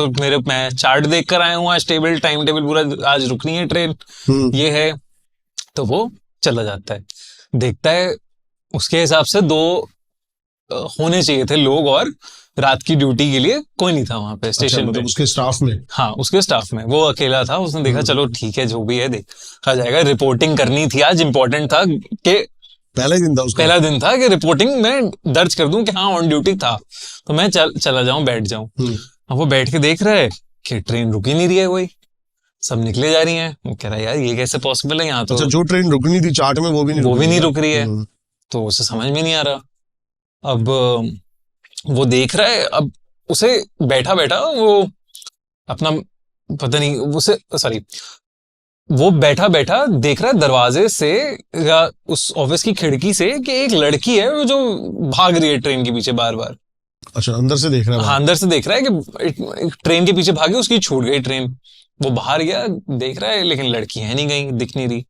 चार्ट देख कर आया हूँ, आज टाइम टेबल पूरा, आज रुकनी है ट्रेन, ये है। तो वो चला जाता है, देखता है उसके हिसाब से 2 होने चाहिए थे लोग, और रात की ड्यूटी के लिए कोई नहीं था वहां पे स्टेशन पे, उसके स्टाफ में। हाँ उसके स्टाफ में वो अकेला था। उसने देखा चलो ठीक है, जो भी है देखा जाएगा। रिपोर्टिंग करनी थी आज, इम्पोर्टेंट था कि पहला दिन था कि रिपोर्टिंग में दर्ज कर दूं कि हाँ ऑन ड्यूटी था, तो मैं चला जाऊं, बैठ जाऊं। अब वो बैठ के देख रहा है कि ट्रेन रुक ही नहीं रही है, कोई सब निकले जा रही है। वो कह रहा है यार ये कैसे पॉसिबल है, यहाँ तो जो ट्रेन रुकनी थी चार्ट में वो भी नहीं रुक रही है। तो उसे समझ में नहीं आ रहा। अब वो देख रहा है, अब उसे बैठा बैठा वो अपना पता नहीं उसे सॉरी वो बैठा बैठा देख रहा है दरवाजे से या उस ऑफिस की खिड़की से कि एक लड़की है जो भाग रही है ट्रेन के पीछे बार बार। अच्छा, अंदर से देख रहा है। हाँ, अंदर से देख रहा है कि ट्रेन के पीछे भागी, उसकी छूट गई ट्रेन। वो बाहर गया, देख रहा है लेकिन लड़की है नहीं, गई दिख नहीं रही।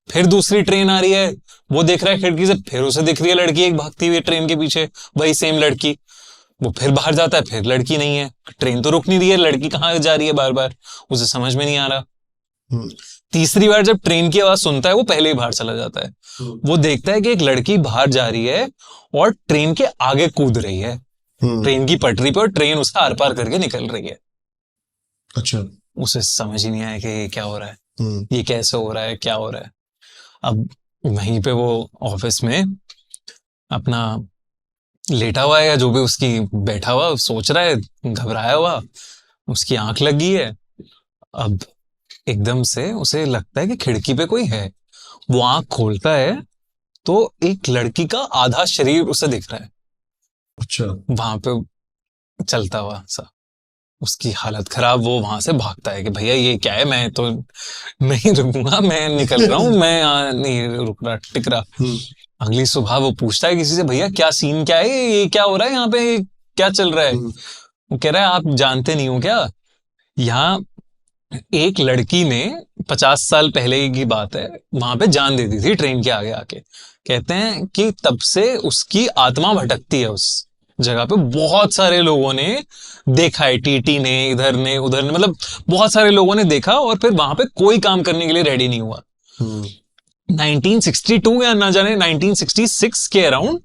फिर दूसरी ट्रेन आ रही है, वो देख रहा है खिड़की से, फिर उसे दिख रही है लड़की एक भागती हुई ट्रेन के पीछे, वही सेम लड़की। वो फिर बाहर जाता है, फिर लड़की नहीं है। ट्रेन तो रुक नहीं रही है, लड़की कहाँ जा रही है बार बार, उसे समझ में नहीं आ रहा। तीसरी बार जब ट्रेन की आवाज सुनता है, वो पहले ही बाहर चला जाता है। वो देखता है कि एक लड़की बाहर जा रही है और ट्रेन के आगे कूद रही है, ट्रेन की पटरी पे, और ट्रेन उसका आर पार करके निकल रही है। अच्छा, उसे समझ ही नहीं आया कि ये क्या हो रहा है, ये कैसे हो रहा है, क्या हो रहा है। अब वहीं पे वो ऑफिस में अपना लेटा हुआ है, या जो भी उसकी बैठा हुआ, सोच रहा है, घबराया हुआ, उसकी आंख लगी है। अब एकदम से उसे लगता है कि खिड़की पे कोई है। वो आंख खोलता है तो एक लड़की का आधा शरीर उसे दिख रहा है। अच्छा, वहां पे चलता हुआ सा, उसकी हालत खराब। वो वहां से भागता है कि भैया ये क्या है, मैं तो नहीं रुकूंगा, मैं निकल रहा हूँ, मैं नहीं रुक रहा, टिक रहा। अगली सुबह वो पूछता है किसी से, भैया क्या सीन क्या है, ये क्या हो रहा है यहाँ पे, क्या चल रहा है। वो कह रहा है आप जानते नहीं हो क्या, यहाँ एक लड़की ने 50 साल पहले की बात है, वहां पे जान दे दी थी ट्रेन के आगे आके। कहते हैं कि तब से उसकी आत्मा भटकती है उस जगह पे। बहुत सारे लोगों ने देखा है, टीटी ने, इधर ने, उधर ने, मतलब बहुत सारे लोगों ने देखा, और फिर वहां पे कोई काम करने के लिए रेडी नहीं हुआ। 1962 या ना जाने 1966 के अराउंड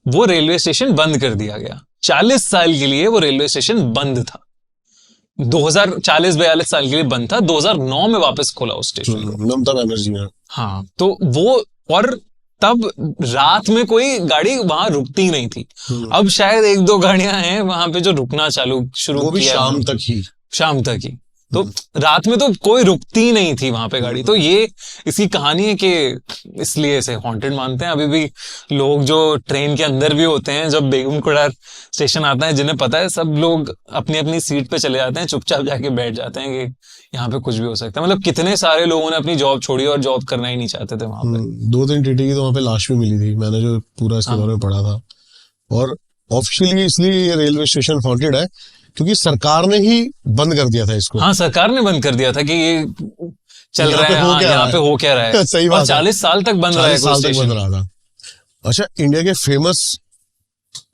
वो रेलवे स्टेशन बंद कर दिया गया। 40 साल के लिए वो रेलवे स्टेशन बंद था। 40-42 साल के लिए बंद था। 2009 में वापस खोला उस स्टेशन को, ममता बनर्जी ने। हाँ, तो वो, और तब रात में कोई गाड़ी वहां रुकती नहीं थी। अब शायद 1-2 गाड़ियां हैं वहां पे जो रुकना शुरू वो भी किया, शाम तक ही। तो रात में तो कोई रुकती नहीं थी वहां पे गाड़ी। तो ये इसकी कहानी है कि इसलिए इसे हॉन्टेड मानते हैं। अभी भी लोग जो ट्रेन के अंदर भी होते हैं, जब बेगमकुड़ा स्टेशन आता है, जिन्हें पता है, सब लोग अपनी अपनी सीट पे चले जाते हैं, चुपचाप जाके बैठ जाते हैं कि यहाँ पे कुछ भी हो सकता है। मतलब कितने सारे लोगों ने अपनी जॉब छोड़ी और जॉब करना ही नहीं चाहते थे वहां पे। 2-3 टीटी की तो वहां पे लाश भी मिली थी, मैंने जो पूरा इसके बारे में पढ़ा था। और ऑफिशियली इसलिए ये रेलवे स्टेशन हॉन्टेड है क्योंकि सरकार ने ही बंद कर दिया था इसको। हाँ, सरकार ने बंद कर दिया था कि ये चल रहा है, यहाँ पे हो क्या रहा है। सही बात है। 40 साल तक बंद रहा है, 40 साल तक बंद रहा था। अच्छा, इंडिया के फेमस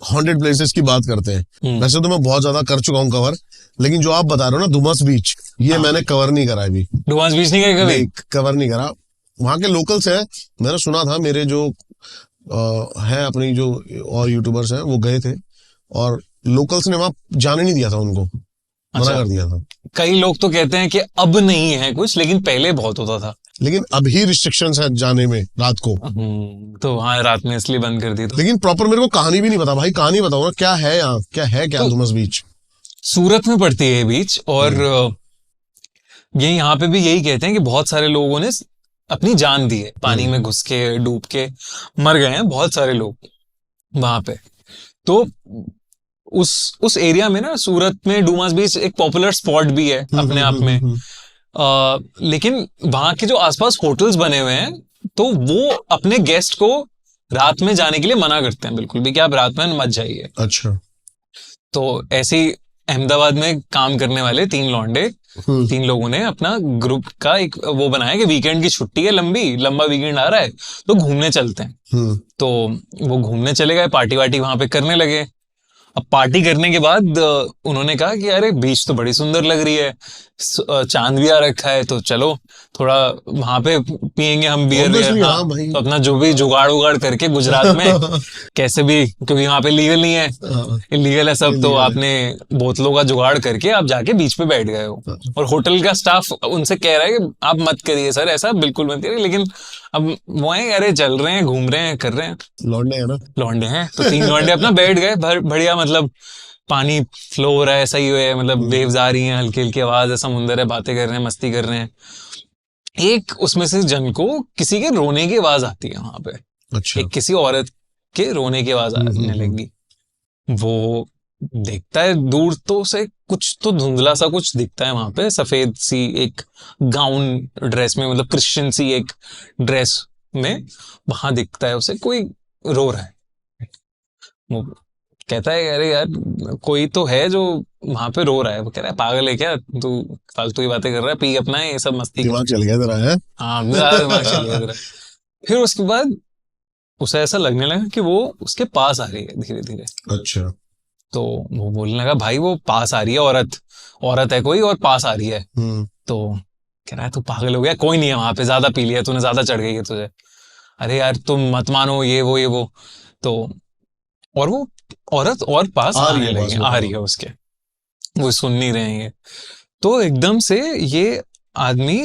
हॉन्टेड प्लेसेस की बात करते हैं, वैसे तो मैं बहुत ज्यादा कर चुका हूँ कवर, लेकिन जो आप बता रहे हो ना डुमस बीच, ये मैंने कवर नहीं करा अभी। डुमस बीच नहीं गए कभी? कवर नहीं करा। वहाँ के लोकल्स हैं, मैंने सुना था, मेरे जो है अपनी जो और यूट्यूबर्स हैं वो गए थे, और लोकल्स ने वहां जाने नहीं दिया था उनको, मना कर दिया था। कई लोग तो कहते हैं कि अब नहीं है कुछ, लेकिन पहले बहुत होता था। लेकिन अभी रिस्ट्रिक्शंस है जाने में रात को। तो हाँ, रात में इसलिए बंद कर दी। तो लेकिन प्रॉपर मेरे को कहानी भी नहीं पता भाई, कहानी बताओ ना, क्या है यहाँ, क्या है क्या डुमस बीच? सूरत में पड़ती है ये बीच, और ये यहाँ पे भी यही कहते हैं कि बहुत सारे लोगों ने अपनी जान दी है, पानी में घुस के डूब के मर गए हैं बहुत सारे लोग वहां पे। तो उस एरिया में ना, सूरत में डुमस बीच एक पॉपुलर स्पॉट भी है अपने आप में। लेकिन वहां के जो आसपास होटल्स बने हुए हैं, तो वो अपने गेस्ट को रात में जाने के लिए मना करते हैं बिल्कुल भी, कि आप रात में मत जाइए। अच्छा। तो ऐसे ही अहमदाबाद में काम करने वाले 3 लोगों ने अपना ग्रुप का एक वो बनाया कि वीकेंड की छुट्टी है, लंबा वीकेंड आ रहा है, तो घूमने चलते हैं। तो वो घूमने चले गए, पार्टी वार्टी वहां पे करने लगे। अब पार्टी करने के बाद उन्होंने कहा कि अरे बीच तो बड़ी सुंदर लग रही है, चांद भी आ रखा है, तो चलो थोड़ा वहां पे पियेंगे हम बियर। हाँ भाई। तो अपना जो भी जुगाड़ उगाड़ करके गुजरात में कैसे भी, क्योंकि वहां पे लीगल नहीं है, इलीगल है सब, तो आपने बोतलों का जुगाड़ करके आप जाके बीच पे बैठ गए हो। और होटल का स्टाफ उनसे कह रहा है कि आप मत करिए सर, ऐसा बिल्कुल मत करिए, लेकिन अब वो है, अरे चल रहे हैं, घूम रहे हैं, कर रहे हैं, लौंडे हैं ना, लौंडे हैं। तो 3 लौंडे अपना बैठ गए बढ़िया, मतलब पानी फ्लो हो रहा है, सही है, मतलब वेव्स आ रही हैं, हल्की हल्की आवाज है, समुंदर है, बातें कर रहे हैं, मस्ती कर रहे हैं। एक उसमें से जन को किसी के रोने की आवाज आती है वहां पे। अच्छा। एक किसी औरत के रोने की आवाज आने लगी। वो देखता है दूर तो उसे कुछ तो धुंधला सा कुछ दिखता है वहां पे, सफेद सी एक गाउन ड्रेस में, मतलब क्रिश्चियन सी एक ड्रेस में वहां दिखता है उसे कोई रो रहा है। वो कहता है अरे यार कोई तो है जो वहां पे रो रहा है। वो कह रहा है पागल है क्या तू, फालतू की बातें कर रहा है, पी अपना है, ये सब मस्ती, दिमाग चल गया तेरा है। हाँ दिमाग चल गया तेरा। फिर उसके बाद उसे ऐसा लगने लगा कि वो उसके पास आ रही है धीरे धीरे। अच्छा। तो वो बोलने लगा भाई वो पास आ रही है, औरत है कोई और पास आ रही है। तो कह रहा है तू पागल हो गया, कोई नहीं है वहां पे, ज्यादा पी लिया तूने, ज्यादा चढ़ गई है तुझे, अरे यार तुम मत मानो, ये वो। तो और वो औरत और पास आने लगी, आ रही है उसके, वो सुन नहीं रहे हैं ये। तो एकदम से ये आदमी,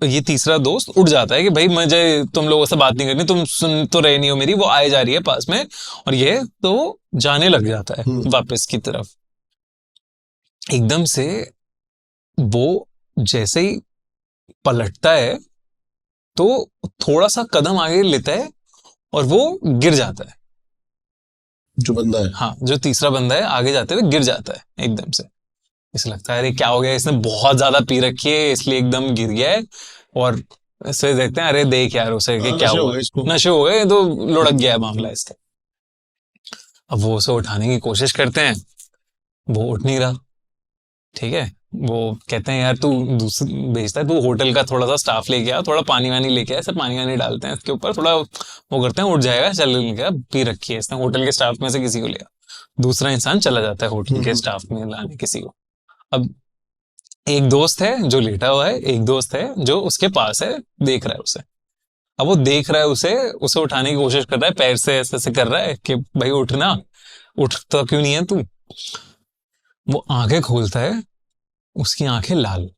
ये तीसरा दोस्त उठ जाता है कि भाई मुझे तुम लोगों से बात नहीं करनी, तुम सुन तो रहे नहीं हो मेरी, वो आए जा रही है पास में, और ये तो जाने लग जाता है वापस की तरफ। एकदम से वो जैसे ही पलटता है तो थोड़ा सा कदम आगे लेता है और वो गिर जाता है। जो बंदा है, हाँ, जो तीसरा बंदा है, आगे जाते हुए गिर जाता है एकदम से। इसे लगता है अरे क्या हो गया, इसने बहुत ज्यादा पी रखी है इसलिए एकदम गिर गया है। और ऐसे देखते हैं, अरे देख यार उसे कि क्या हुआ, नशे हो गए, तो लुढ़क गया है मामला इसका। अब वो उसे उठाने की कोशिश करते हैं, वो उठ नहीं रहा। ठीक है, वो कहते हैं यार तू भेजता है, तू होटल का थोड़ा सा स्टाफ लेके आ, थोड़ा पानी वानी लेके आ, ऐसे पानी वानी डालते हैं इसके ऊपर, थोड़ा वो करते हैं, उठ जाएगा, चल गया, पी रखी है इसने, होटल के स्टाफ में से किसी को लिया। दूसरा इंसान चला जाता है होटल के स्टाफ में लाने किसी को। अब एक दोस्त है जो लेटा हुआ है, एक दोस्त है जो उसके पास है, देख रहा है उसे। अब वो देख रहा है उसे उठाने की कोशिश कर रहा है, पैर से ऐसे कर रहा है कि भाई उठना, उठता क्यों नहीं है तू। वो आंखें खोलता है, उसकी आंखें लाल,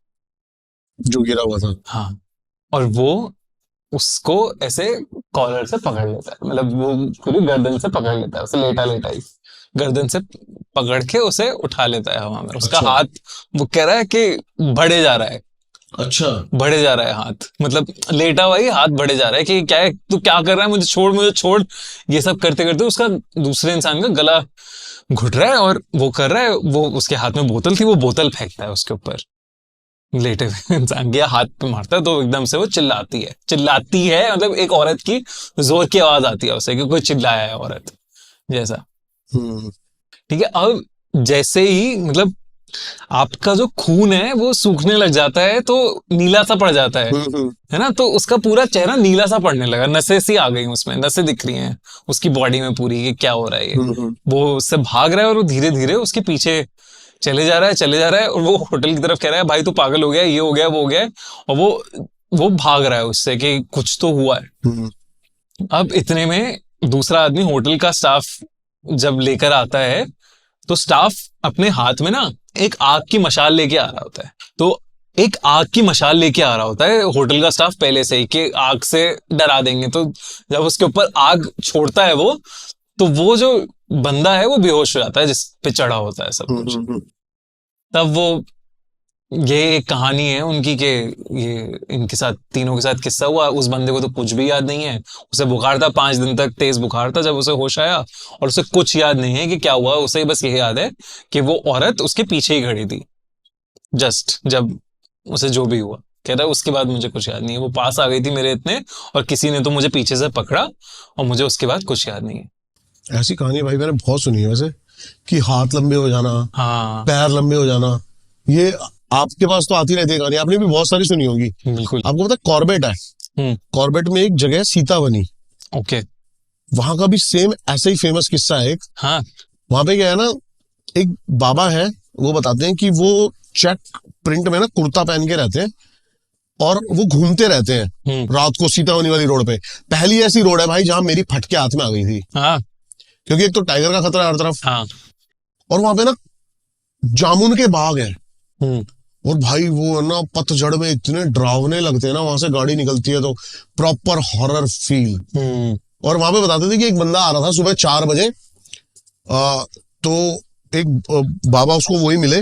जो गिरा हुआ था। हाँ, और वो उसको ऐसे कॉलर से पकड़ लेता है, मतलब वो पूरी गर्दन से पकड़ लेता है उसे, लेटा लेटा ही गर्दन से पकड़ के उसे उठा लेता है हवा में। उसका हाथ, वो कह रहा है कि बढ़े जा रहा है। अच्छा, बढ़े जा रहा है हाथ, मतलब लेटा हुआ ही हाथ बढ़े जा रहा है कि क्या है, तू क्या कर रहा है, मुझे छोड़। ये सब करते करते उसका दूसरे इंसान का गला घुट रहा है और वो कर रहा है, वो उसके हाथ में बोतल थी, वो बोतल फेंकता है उसके ऊपर, लेटे हुए इंसान के हाथ पे मारता है। तो एकदम से वो चिल्लाती है, मतलब एक औरत की जोर की आवाज आती है उसे कि कोई चिल्लाया है औरत जैसा। ठीक है, अब जैसे ही मतलब आपका जो खून है वो सूखने लग जाता है तो नीला सा पड़ जाता है ना, तो उसका पूरा चेहरा नीला सा पड़ने लगा, नसें सी आ गई उसमें, नसें दिख रही हैं उसकी बॉडी में पूरी, ये क्या हो रहा है ये। वो उससे भाग रहा है और वो धीरे धीरे उसके पीछे चले जा रहा है और वो होटल की तरफ कह रहा है भाई तू पागल हो गया, ये हो गया वो हो गया, और वो भाग रहा है उससे कि कुछ तो हुआ है। अब इतने में दूसरा आदमी होटल का स्टाफ जब लेकर आता है तो स्टाफ अपने हाथ में ना एक आग की मशाल लेके आ रहा होता है, तो एक आग की मशाल लेके आ रहा होता है होटल का स्टाफ पहले से ही कि आग से डरा देंगे, तो जब उसके ऊपर आग छोड़ता है वो, तो वो जो बंदा है वो बेहोश हो जाता है जिस पे चढ़ा होता है सब कुछ। तब वो ये एक कहानी है उनकी कि ये इनके साथ तीनों के साथ किस्सा हुआ। उस बंदे को तो कुछ भी याद नहीं है, उसे बुखार था 5 दिन तक, तेज बुखार था जब उसे होश आया, और उसे कुछ याद नहीं है कि क्या हुआ, उसे बस ये याद है कि वो औरत उसके पीछे ही खड़ी थी जस्ट जब उसे जो भी हुआ। कह रहा है उसके बाद मुझे कुछ याद नहीं है, वो पास आ गई थी मेरे इतने और किसी ने तो मुझे पीछे से पकड़ा और मुझे उसके बाद कुछ याद नहीं है। ऐसी कहानी भाई मैंने बहुत सुनी है वैसे, कि हाथ लंबे हो जाना, हाँ पैर लंबे हो जाना, ये आपके पास तो आती रहती है कहानी, आपने भी बहुत सारी सुनी होगी। बिल्कुल। आपको पता है कॉर्बेट है, कॉर्बेट में एक जगह है सीतावनी, ओके, वहां का भी सेम ऐसा ही फेमस किस्सा है एक। हाँ वहां पे क्या है ना, एक बाबा है, वो बताते हैं कि वो चेक प्रिंट में ना कुर्ता पहन के रहते हैं और वो घूमते रहते हैं रात को सीतावनी वाली रोड पे। पहली ऐसी रोड है भाई जहां मेरी फटके हाथ में आ गई थी, हाँ क्योंकि एक तो टाइगर का खतरा है हर तरफ, हाँ और वहां पे ना जामुन के बाग है, और भाई वो ना पतझड़ में इतने डरावने लगते हैं ना, वहां से गाड़ी निकलती है तो प्रॉपर हॉरर फील। और वहां पे बताते थे कि एक बंदा आ रहा था सुबह 4 बजे, तो एक बाबा उसको वही मिले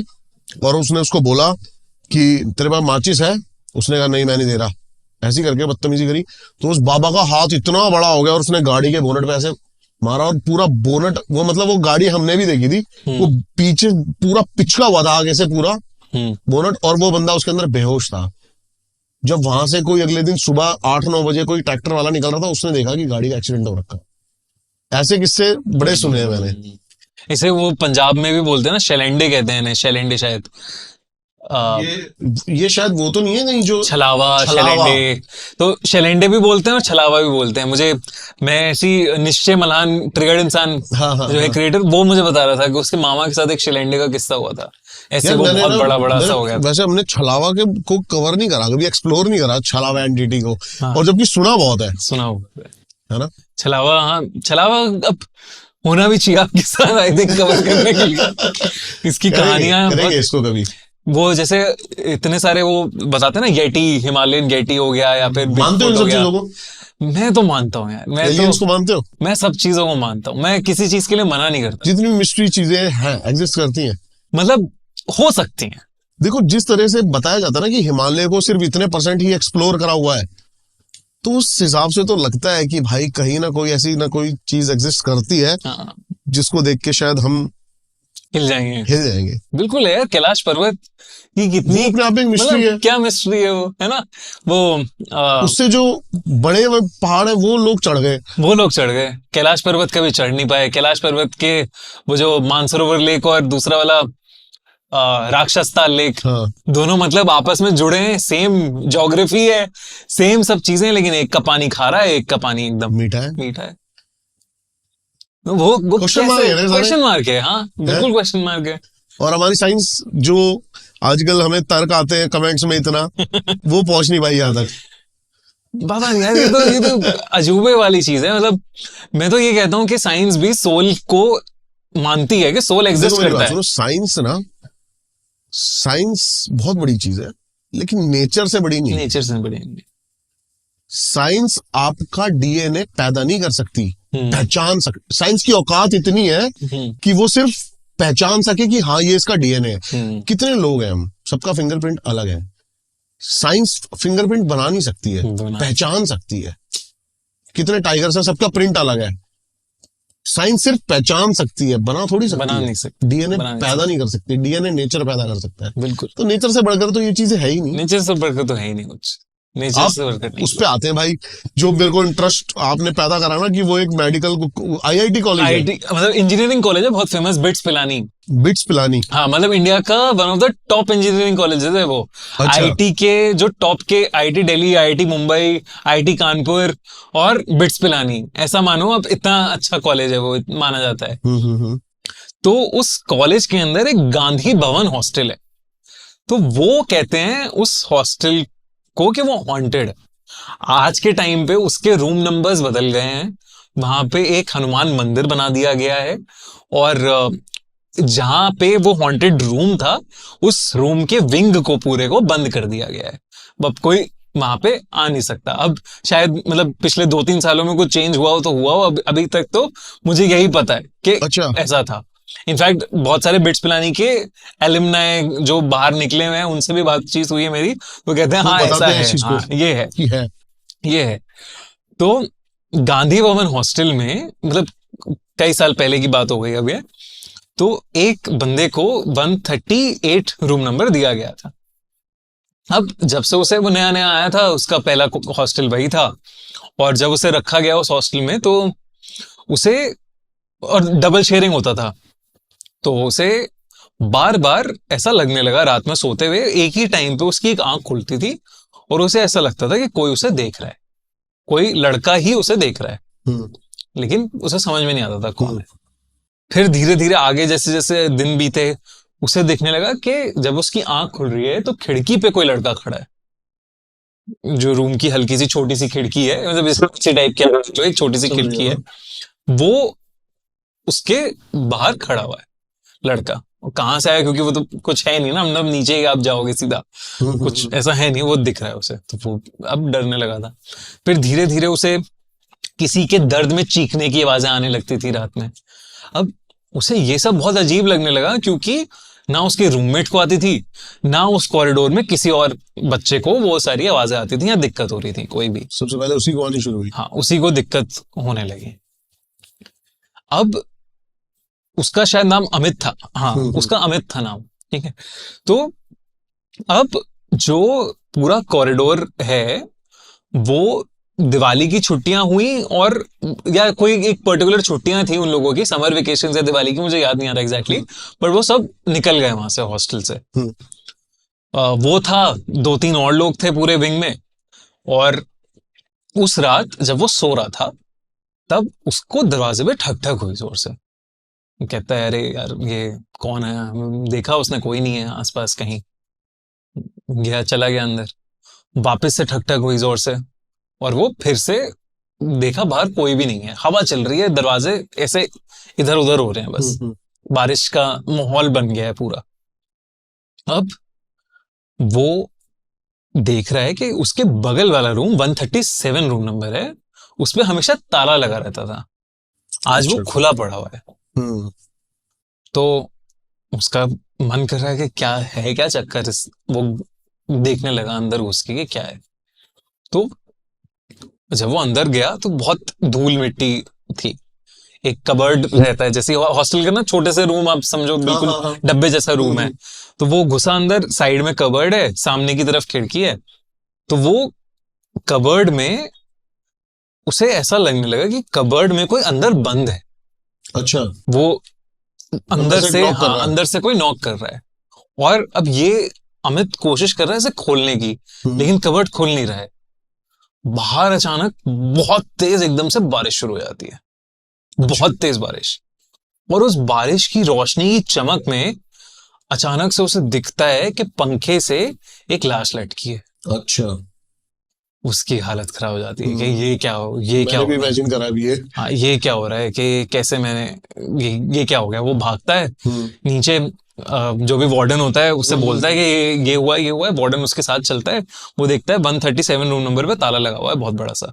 और उसने उसको बोला कि तेरे पास माचिस है, उसने कहा नहीं मैं नहीं दे रहा, ऐसी करके बदतमीजी करी, तो उस बाबा का हाथ इतना बड़ा हो गया और उसने गाड़ी के बोनट पे ऐसे मारा और पूरा बोनट, वो मतलब वो गाड़ी हमने भी देखी थी, वो पीछे पूरा पिचका हुआ था आगे से पूरा बोनट, और वो बंदा उसके अंदर बेहोश था। जब वहां से कोई अगले दिन सुबह 8-9 बजे कोई ट्रैक्टर वाला निकल रहा था, उसने देखा कि गाड़ी का एक्सीडेंट हो रखा। ऐसे किस्से बड़े सुने हैं मैंने। इसे वो पंजाब में भी बोलते हैं ना, शैलेंडे कहते हैं, शैलेंडे शायद। ये शायद वो तो नहीं है नहीं जो छलावा, शैलेंडे, तो शैलेंडे भी बोलते हैं और छलावा भी बोलते हैं। मैं ऐसी निश्चय मल्हान ट्रिगर्ड इंसान जो है क्रिएटर, वो मुझे बता रहा था कि उसके मामा के साथ एक शैलेंडे का किस्सा हुआ था, ऐसे वो बहुत बड़ा सा हो गया। वैसे हमने छलावा के को कवर नहीं करा, कभी एक्सप्लोर नहीं करा छलावा एंटिटी को, और जबकि सुना बहुत है, सुना हुआ है ना छलावा। हाँ छलावा अब होना भी चाहिए आपके साथ, आई थिंक, कवर करने के लिए इसकी कहानियां। इसको कभी वो जैसे इतने सारे वो बताते हैं ना, येटी, हिमालयन येटी हो गया या फिर मानते हो इन सब चीजों को? मैं तो मानता हूँ यार, इसको मानते हो? मैं सब चीजों को मानता हूँ, मैं किसी चीज के लिए मना नहीं करता। जितनी मिस्ट्री चीजें हैं एग्जिस्ट करती हैं, मतलब हो सकती हैं। देखो जिस तरह से बताया जाता है ना कि हिमालय को सिर्फ इतने % ही एक्सप्लोर करा हुआ है, तो उस हिसाब से तो लगता है कि भाई कहीं ना कोई ऐसी ना कोई चीज एग्जिस्ट करती है जिसको देख के शायद हम हिल जाएंगे। बिल्कुल है यार, कैलाश पर्वत की कितनी अपने आप में एक मिस्ट्री है। क्या मिस्ट्री है वो, है ना। वो उससे जो बड़े पहाड़ है वो लोग चढ़ गए, कैलाश पर्वत कभी चढ़ नहीं पाए। कैलाश पर्वत के वो जो मानसरोवर लेक और दूसरा वाला राक्षस ताल लेक, दोनों मतलब आपस में जुड़े हैं, सेम ज्योग्राफी है, सेम सब चीजें, लेकिन एक का पानी खारा है, एक का पानी एकदम मीठा है। वो क्वेश्चन मार्क है। हाँ बिल्कुल क्वेश्चन मार्क है। और हमारी साइंस जो आजकल हमें तर्क आते हैं कमेंट्स में इतना, वो पहुंच नहीं पाई यहाँ तक। पता नहीं यार, ये तो अजूबे वाली चीज है। मतलब मैं तो ये कहता हूँ कि साइंस भी सोल को मानती है कि सोल एग्जिस्ट करता है। साइंस बहुत बड़ी चीज है, लेकिन नेचर से बड़ी नहीं। साइंस आपका डीएनए पैदा नहीं कर सकती, पहचान सकती। साइंस की औकात इतनी है कि वो सिर्फ पहचान सके कि हाँ ये इसका डीएनए है। कितने लोग हैं हम, सबका फिंगरप्रिंट अलग है। साइंस फिंगरप्रिंट बना नहीं सकती है, पहचान सकती है। कितने टाइगर्स हैं, सबका प्रिंट अलग है। साइंस सिर्फ पहचान सकती है, बना थोड़ी सकती बना है। नहीं सकती, डीएनए पैदा नहीं कर सकती। डीएनए नेचर पैदा कर सकता है। बिल्कुल। तो नेचर से बढ़कर तो ये चीजें है ही नहीं। नेचर से बढ़कर तो है ही नहीं कुछ। नेचर से बढ़कर नहीं। उस पे आते हैं भाई, जो मेरे को इंटरेस्ट आपने पैदा करा ना, कि वो एक मेडिकल आईआईटी कॉलेज है, मतलब इंजीनियरिंग कॉलेज है, बहुत famous, bits Pilani. Bits Pilani. हाँ, मतलब इंडिया का one of the top engineering colleges है वो। अच्छा। आईटी के जो टॉप के, IT Delhi, IT Mumbai, IT Kanpur और बिट्स पिलानी, ऐसा मानो अब इतना अच्छा कॉलेज है वो, माना जाता है। तो उस कॉलेज के अंदर एक गांधी भवन हॉस्टल है। तो वो कहते हैं उस हॉस्टल को कि वो हॉन्टेड है। आज के टाइम पे उसके रूम नंबर्स बदल गए हैं, वहां पे एक हनुमान मंदिर बना दिया गया है, और जहां पे वो हॉन्टेड रूम था उस रूम के विंग को पूरे को बंद कर दिया गया है। अब कोई वहां पे आ नहीं सकता। अब शायद मतलब पिछले 2-3 सालों में कुछ चेंज हुआ हो तो हुआ हो, अभी तक तो मुझे यही पता है कि अच्छा। ऐसा था। इनफैक्ट बहुत सारे बिट्स पिलानी के एलुमनाई जो बाहर निकले हुए हैं उनसे भी बातचीत हुई है मेरी, वो कहते हैं हाँ ऐसा है, हाँ ये है, ये है। तो गांधी भवन हॉस्टल में मतलब कई साल पहले की बात हो गई अब ये, तो एक बंदे को 138 रूम नंबर दिया गया था। अब जब से उसे वो नया नया आया था, उसका पहला हॉस्टल वही था, और जब उसे रखा गया उस हॉस्टल में तो उसे, और डबल शेयरिंग होता था, तो उसे बार बार ऐसा लगने लगा रात में सोते हुए एक ही टाइम पे उसकी एक आंख खुलती थी और उसे ऐसा लगता था कि कोई उसे देख रहा है, कोई लड़का ही उसे देख रहा है, लेकिन उसे समझ में नहीं आता था कौन है। फिर धीरे धीरे आगे जैसे जैसे दिन बीते उसे देखने लगा कि जब उसकी आंख खुल रही है तो खिड़की पे कोई लड़का खड़ा है, जो रूम की हल्की सी छोटी सी खिड़की है, मतलब इस टाइप की जो एक छोटी सी खिड़की है, वो उसके बाहर खड़ा हुआ है लड़का। और कहाँ से आया, क्योंकि वो तो कुछ है नहीं ना, मतलब नीचे ही आप जाओगे सीधा, कुछ ऐसा है नहीं, वो दिख रहा है उसे, तो वो अब डरने लगा था। फिर धीरे धीरे उसे किसी के दर्द में चीखने की आवाजें आने लगती थी रात में। अब उसे ये सब बहुत अजीब लगने लगा, क्योंकि ना उसके रूममेट को आती थी, ना उस कॉरिडोर में किसी और बच्चे को वो सारी आवाजें आती थी या दिक्कत हो रही थी कोई भी। सबसे पहले उसी को आनी शुरू हुई। हाँ, उसी को दिक्कत होने लगी। अब उसका शायद नाम अमित था, हाँ उसका अमित था नाम, ठीक है। तो अब जो पूरा कॉरिडोर है वो दिवाली की छुट्टियां हुई, और या कोई एक पर्टिकुलर छुट्टियां थी उन लोगों की, समर वेकेशन या दिवाली की, मुझे याद नहीं आ रहा एग्जैक्टली, पर वो सब निकल गए वहां से हॉस्टल से। वो था, 2-3 और लोग थे पूरे विंग में, और उस रात जब वो सो रहा था तब उसको दरवाजे पे ठक ठक हुई जोर से। कहता है अरे यार ये कौन है, देखा उसने कोई नहीं है आसपास कहीं, गया चला गया अंदर, वापस से ठक ठक हुई जोर से, और वो फिर से देखा बाहर कोई भी नहीं है, हवा चल रही है, दरवाजे ऐसे इधर उधर हो रहे हैं, बस बारिश का माहौल बन गया है पूरा। अब वो देख रहा है कि उसके बगल वाला रूम 137 रूम नंबर है, उसमें हमेशा ताला लगा रहता था, आज वो खुला पड़ा हुआ है। तो उसका मन कर रहा है कि क्या है, क्या चक्कर, वो देखने लगा अंदर घुस के कि क्या है। तो जब वो अंदर गया तो बहुत धूल मिट्टी थी, एक कबर्ड रहता है जैसे हॉस्टल के ना छोटे से रूम, आप समझो बिल्कुल डब्बे जैसा रूम है, तो वो घुसा अंदर, साइड में कबर्ड है, सामने की तरफ खिड़की है, तो वो कबर्ड में उसे ऐसा लगने लगा कि कबर्ड में कोई अंदर बंद है। अच्छा। वो अंदर से, हाँ अंदर से कोई नॉक कर रहा है, और अब ये अमित कोशिश कर रहा है इसे खोलने की, लेकिन कबर्ड खोल नहीं रहा है। बाहर अचानक बहुत तेज एकदम से बारिश शुरू हो जाती है, बहुत तेज बारिश, और उस बारिश की रोशनी की चमक में अचानक से उसे दिखता है कि पंखे से एक लाश लटकी है। अच्छा। उसकी हालत खराब हो जाती है कि ये क्या हो, ये क्या हो, इमेजिन करा भी है, हाँ ये क्या हो रहा है, कि कैसे मैंने ये क्या हो गया। वो भागता है नीचे, जो भी वार्डन होता है उससे बोलता है कि ये हुआ है, वार्डन उसके साथ चलता है, वो देखता है 137 रूम नंबर पे ताला लगा हुआ है बहुत बड़ा सा,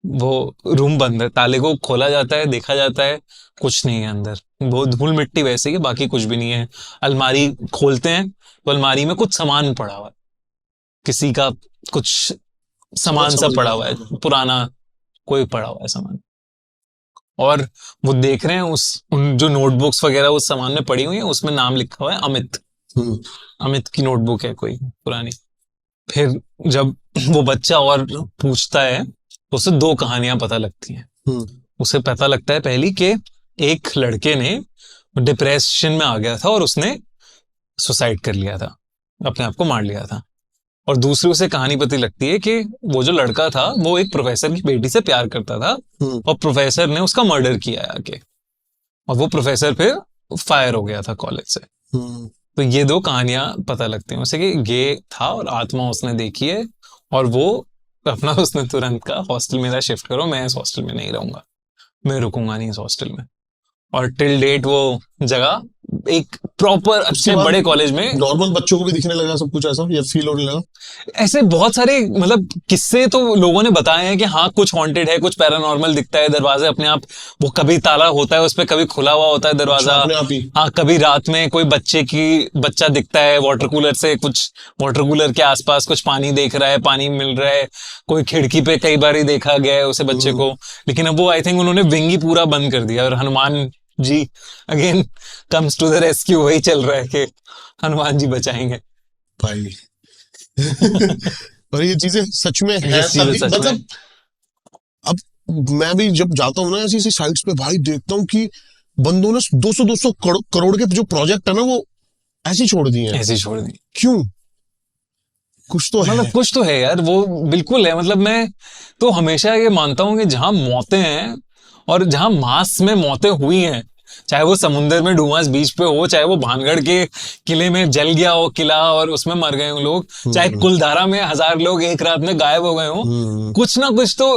वो रूम बंद है, ताले को खोला जाता है, देखा जाता है, कुछ नहीं है अंदर, वो धूल मिट्टी वैसे ही, बाकी कुछ भी नहीं है। अलमारी खोलते हैं तो अलमारी में कुछ सामान पड़ा हुआ है, किसी का कुछ सामान सा पड़ा हुआ है, पुराना कोई पड़ा हुआ है सामान, और वो देख रहे हैं उन जो नोटबुक्स वगैरह उस सामान में पड़ी हुई है, उसमें नाम लिखा हुआ है अमित। अमित की नोटबुक है कोई पुरानी। फिर जब वो बच्चा और पूछता है तो उसे 2 कहानियां पता लगती हैं। उसे पता लगता है पहली कि एक लड़के ने डिप्रेशन में आ गया था और उसने सुसाइड कर लिया था, अपने आप को मार लिया था। और दूसरी उसे कहानी पता लगती है कि वो जो लड़का था वो एक प्रोफेसर की बेटी से प्यार करता था और प्रोफेसर ने उसका मर्डर किया आके, और वो प्रोफेसर फिर फायर हो गया था कॉलेज से। तो ये दो कहानियां पता लगती हैं उसे कि ये था और आत्मा उसने देखी है, और वो अपना उसने तुरंत कहा हॉस्टल मेरा शिफ्ट करो, मैं इस हॉस्टल में नहीं रहूंगा, मैं रुकूंगा नहीं इस हॉस्टल में। और टिल डेट वो जगह एक प्रॉपर अच्छे बड़े कॉलेज में नॉर्मल बच्चों को भी दिखने लगा सब कुछ ऐसा, या फील होने लगा? ऐसे बहुत सारे मतलब किस्से तो लोगों ने बताए हैं कि हाँ कुछ हॉन्टेड है, कुछ पैरानॉर्मल दिखता है, दरवाजे अपने आप, वो कभी ताला होता है उस पर, कभी खुला हुआ होता है दरवाजा, अपने आप ही। हाँ कभी रात में कोई बच्चा दिखता है वाटर कूलर से, कुछ वाटर कूलर के आसपास कुछ पानी देख रहा है, पानी मिल रहा है, कोई खिड़की पे कई बार ही देखा गया है उसे बच्चे को। लेकिन अब वो आई थिंक उन्होंने विंग ही पूरा बंद कर दिया, और Hanuman ji again comes to the rescue, वही चल रहा है कि हनुमान जी बचाएंगे भाई। और ये चीजें सच में है, मतलब अब मैं भी जब जाता हूँ ना ऐसी ऐसी साइट्स पे भाई, देखता हूँ कि बंदों ने 200 करोड़ के जो प्रोजेक्ट है ना वो ऐसे छोड़ दिए हैं। ऐसे छोड़ दिए क्यों? कुछ तो है, मतलब कुछ तो है यार, वो बिल्कुल है। मतलब मैं तो हमेशा ये मानता हूँ कि जहां मौतें हैं और जहां मास में मौतें हुई हैं, चाहे वो समुद्र में डुमास बीच पे हो, चाहे वो भानगढ़ के किले में जल गया हो किला और उसमें मर गए हो लोग, चाहे कुलधारा में 1000 लोग एक रात में गायब हो गए हो, कुछ ना कुछ तो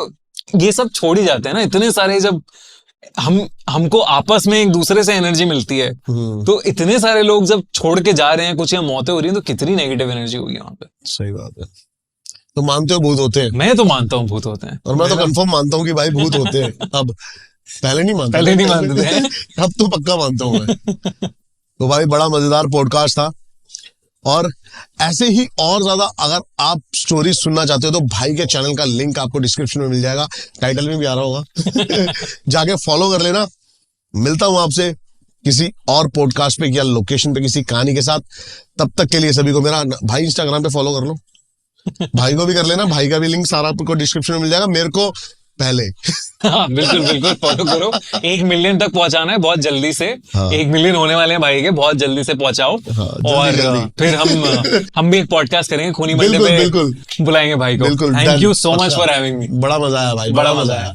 ये सब छोड़ ही जाते हैं ना। इतने सारे जब हमको आपस में एक दूसरे से एनर्जी मिलती है, तो इतने सारे लोग जब छोड़ के जा रहे हैं, कुछ या मौतें हो रही हैं, तो कितनी नेगेटिव एनर्जी होगी वहां पे। सही बात है। तो मानते हो भूत होते हैं? मैं तो मानता हूँ भूत होते हैं, और मैं तो कंफर्म मानता हूँ कि भाई भूत होते हैं। अब पहले नहीं मानते थे अब तो पक्का मानता हूँ मैं। तो भाई बड़ा मजेदार पॉडकास्ट था, और ऐसे ही और ज्यादा अगर आप स्टोरी सुनना चाहते हो तो भाई के चैनल का लिंक आपको डिस्क्रिप्शन में मिल जाएगा, टाइटल में भी आ रहा होगा। जाके फॉलो कर लेना। मिलता हूं आपसे किसी और पॉडकास्ट पे या लोकेशन पे किसी कहानी के साथ। तब तक के लिए सभी को मेरा भाई इंस्टाग्राम पे फॉलो कर लो, भाई को भी कर लेना, भाई का भी लिंक सारा आपको डिस्क्रिप्शन में मिल जाएगा, मेरे को पहले। हाँ बिल्कुल बिल्कुल फॉलो करो। 1 मिलियन तक पहुंचाना है बहुत जल्दी से। हाँ। 1 मिलियन होने वाले हैं भाई के, बहुत जल्दी से पहुंचाओ। हाँ, और फिर हम भी एक पॉडकास्ट करेंगे खूनी मंडे पे, बुलाएंगे भाई को। Thank you so much for having me. बड़ा मजा आया भाई, बड़ा मजा आया।